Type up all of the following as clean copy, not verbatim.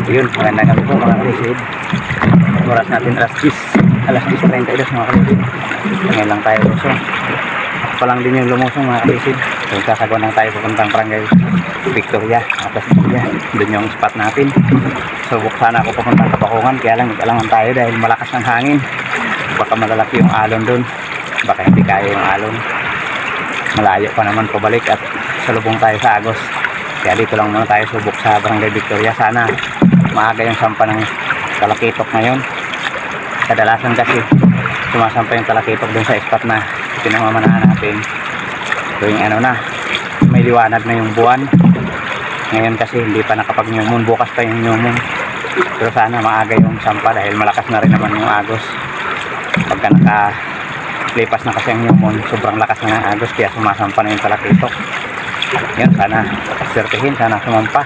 Yun, magandang gabi po mga kalisid. Oras natin alas 10:32 mga kalisid. Ngayon lang tayo lusong. Ako pa lang din yung lumusong mga kalisid. So sasagawa lang tayo pupuntang Barangay Victoria at Victoria. Doon yung spot natin. Subok sana ako pupuntang Kapakungan, kaya lang nag-alangan tayo dahil malakas ng hangin. Baka malalaki yung alon doon, baka hindi kaya yung alon. Malayo pa naman pabalik at salubong tayo sa Agos. Kaya dito lang muna tayo subok sa Barangay Victoria. Sana maaga yung sampa ng talakitok ngayon. Kadalasan kasi sumasampa yung talakitok dun sa spot na pinamamanahan natin. Tuwing ano na, may liwanag na yung buwan. Ngayon kasi hindi pa nakapag-new moon, bukas pa yung new moon. Pero sana maaga yung sampa dahil malakas na rin naman yung Agos. Pagka nakalipas na kasi ang new moon, sobrang lakas na ng Agos, kaya sumasampa na yung talakitok. Yan, sana sertihin, sana sumampa.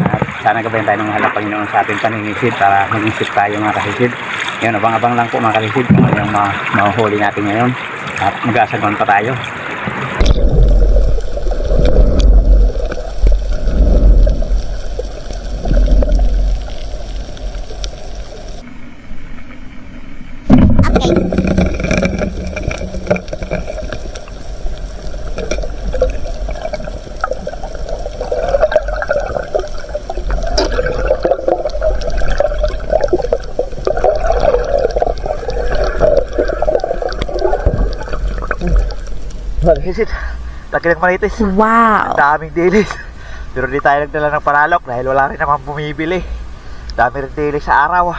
At sana gabayan tayo ng mahal na Panginoon sa ating paninisid para mag-isip tayo mga kalisid. Yan, abang-abang lang po mga kalisid kung ano yung mahuhuli natin ngayon. At mag-aasagon pa tayo. Malisit, laki ng manitis. Wow! Daming dilis. Pero di tayo nagdala ng panalok dahil wala rin naman bumibili. Dami rin dilis sa araw.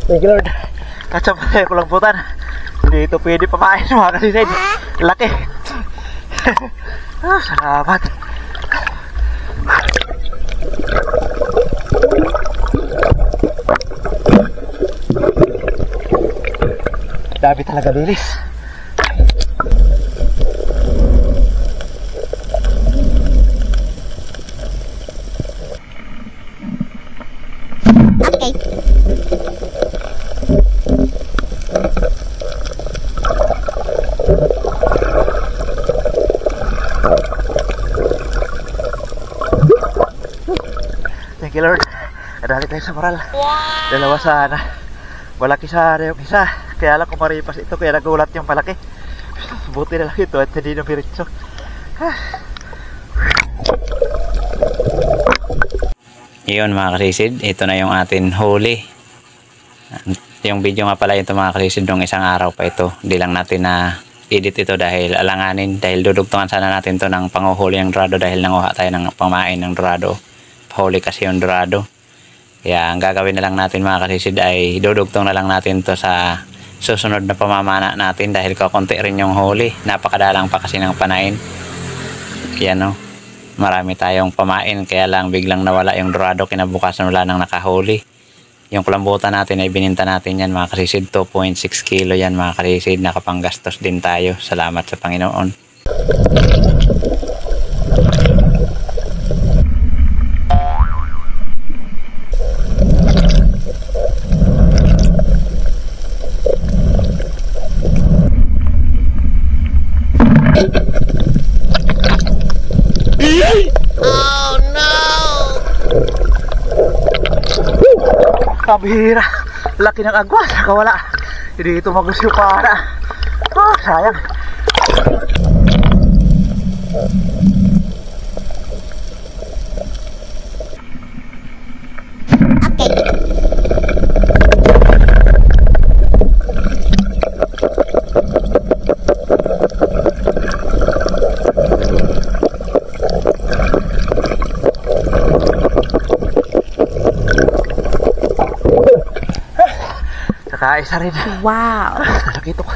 Thank you Lord. Katsambay ko lang putan. Hindi ito pwede pamain mga kalisid. Laki. Salamat. Dami talaga dilis. Okay. Thank you Lord. Nadali tayo sa moral. Dalawa sana. Malaki sana yung isa. Kaya lang kumaripas ito, kaya nagulat yung malaki. Buti na lang ito at hindi namiritso. Yun mga kalisid, ito na yung atin huli. Yung video nga pala ito mga kalisid nung isang araw pa ito. Hindi lang natin na edit ito dahil alanganin. Dahil dudugtungan sana natin to ng panguhuli ng dorado dahil nanguha tayo ng pamain ng dorado. Huli kasi yung dorado. Kaya ang gagawin na lang natin mga kalisid ay dudugtong na lang natin to sa susunod na pamamana natin dahil kakunti rin yung huli. Napakadalang pa kasi ng panain. Yan o. Marami tayong pamain kaya lang biglang nawala yung dorado, kinabukasan wala nang nakahuli. Yung kulambutan natin ay bininta natin yan mga kalisid. 2.6 kilo yan mga kalisid. Nakapanggastos din tayo. Salamat sa Panginoon. Oh no! Kabihira. Laki ng agwas. Nakawala. Hindi ito magusyo pa na. Oh, sayang. Nakaisa rin. Wow! Nakita ko.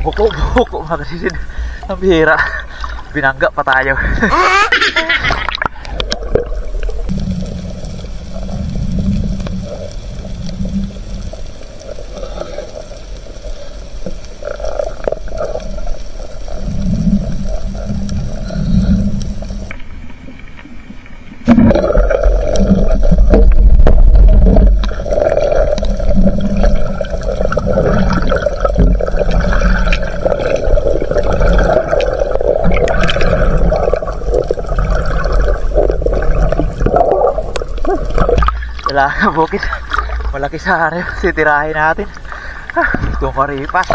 Buko mga kasisid. Ang bihira. Binangga pa tayo. Kailangan bukit malaki sa area, sitirahin natin. Itong karipas.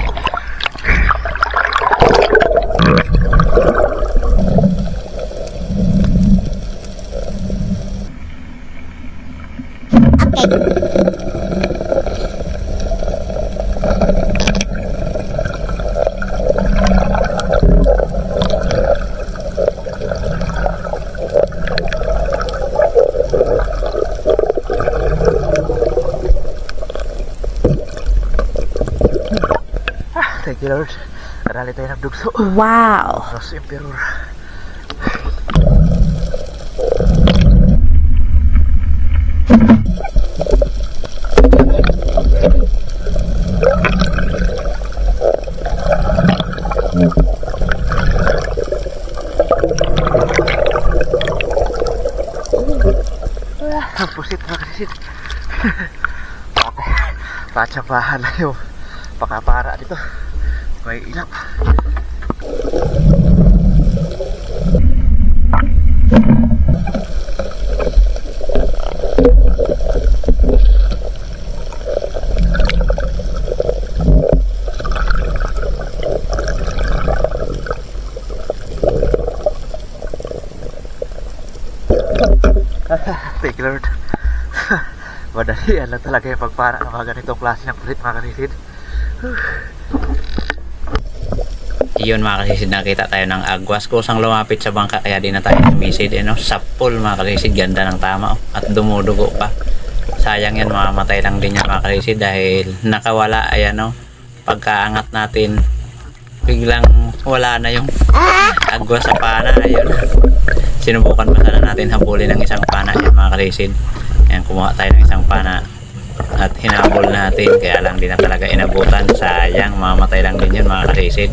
Thank you Lord. Karali tayo ng dugso. Wow. Ross Emperor. Ang pusit mga kasisid. Patsapahan na yung pakapara dito. May ilap. Thank you Lord. Madalian lang talaga yung pagpara ng mga ganitong klase ng pulit mga kasisid. Iyon mga kasisid, nakita tayo ng agwas. Kusang lumapit sa bangka kaya di na tayo sumisid. Sapul mga kasisid, ganda ng tama. At dumudugo pa. Sayang yan, mamamatay lang din yan mga kasisid dahil nakawala. Ayan pagkaangat natin biglang wala na yung agwas sa pana. Ayun. Sinubukan pa sana natin habulin ng isang pana yan mga kasisid. Ayan, kumuha tayo ng isang pana at hinabol natin, kaya lang din na talaga inabutan. Sayang, mamamatay lang din yun mga kasisid.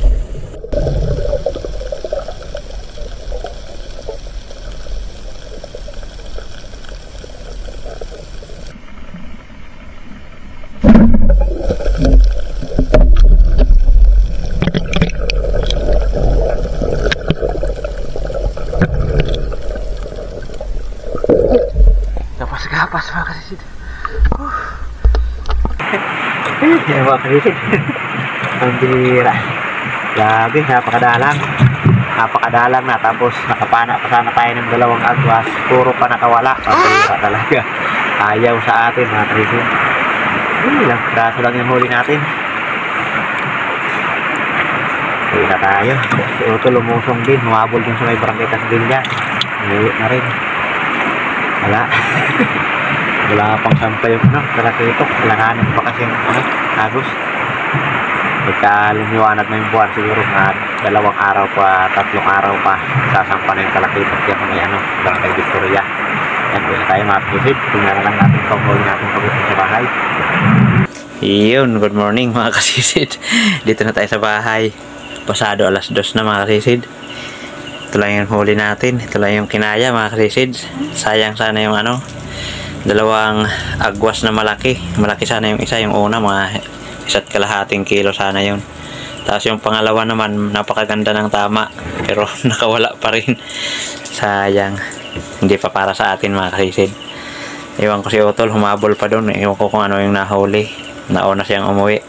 Gapas mga kasisid. Yan mga kasisid. Ang bira. Grabe, napakadalang na. Tapos nakapana pa sana tayo ng dalawang agwas. Puro pa nakawala. Ang bira talaga. Ayaw sa atin mga kasisid. Ilang braso lang yung huli natin. Uwi na tayo. Si Otto lumusong din. Humabol din sa may barangay Tasbilya. Uwi na rin. Wala. Wala pang sampay yung kalakitok. Langanin pa kasi yung agos. Pagka lumiwanag na yung buwan, siguro na 2 araw pa, 3 araw pa, sasampa na yung kalakitok yan may barangay Victoria. Yan, pwede tayo makikip. Tingnan lang natin kung huli natin pag-uwi sa bahay. Iyon, good morning mga kasisid. Dito na tayo sa bahay. Pasado 2:00 na mga kasisid. Ito lang yung huli natin. Ito lang yung kinaya mga kasisid. Sayang sana yung 2 agwas na malaki. Malaki sana yung isa. Yung una mga 1.5 kilo sana yun. Tapos yung pangalawa naman napakaganda ng tama. Pero nakawala pa rin. Sayang. Hindi pa para sa atin mga kasisid. Iwan ko si Otol. Humabol pa doon. Iwan ko kung ano yung nahuli. Nauna siyang umuwi.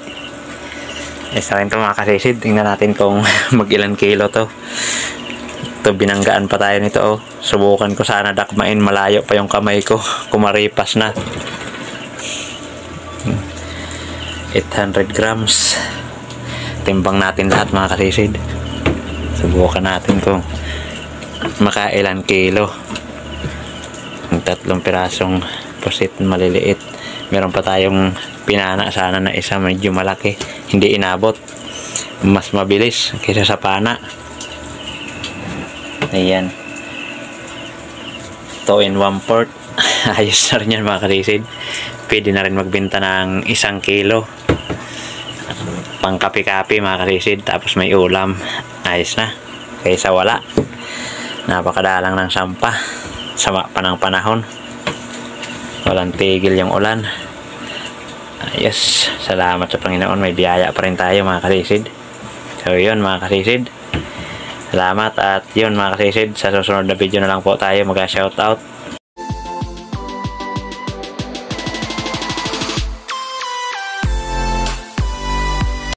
Isa rin ito mga kasisid. Tingnan natin kung mag ilan kilo to. Ito, binanggaan pa tayo nito, oh. Subukan ko sana dakmain, malayo pa yung kamay ko. Kumaripas na. 800 grams. Timbang natin lahat mga kasisid. Subukan natin kung makailan kilo. Yung 3 pirasong pusit maliliit. Meron pa tayong pinana sana na isa medyo malaki. Hindi inabot. Mas mabilis kaysa sa pana. Ayan. 2 in 1 port. Ayos na rin yan mga kasisid. Pwede na rin magbenta ng 1 kilo. Pang kape-kape mga kasisid. Tapos may ulam. Ayos na. Kaysa wala. Napakadalang ng sampah. Sama pa ng panahon. Walang tigil yung ulan. Ayos. Salamat sa Panginoon. May biyaya pa rin tayo mga kasisid. So yun mga kasisid. Salamat at yun mga kasisid. Sa susunod na video na lang po tayo mag-shoutout.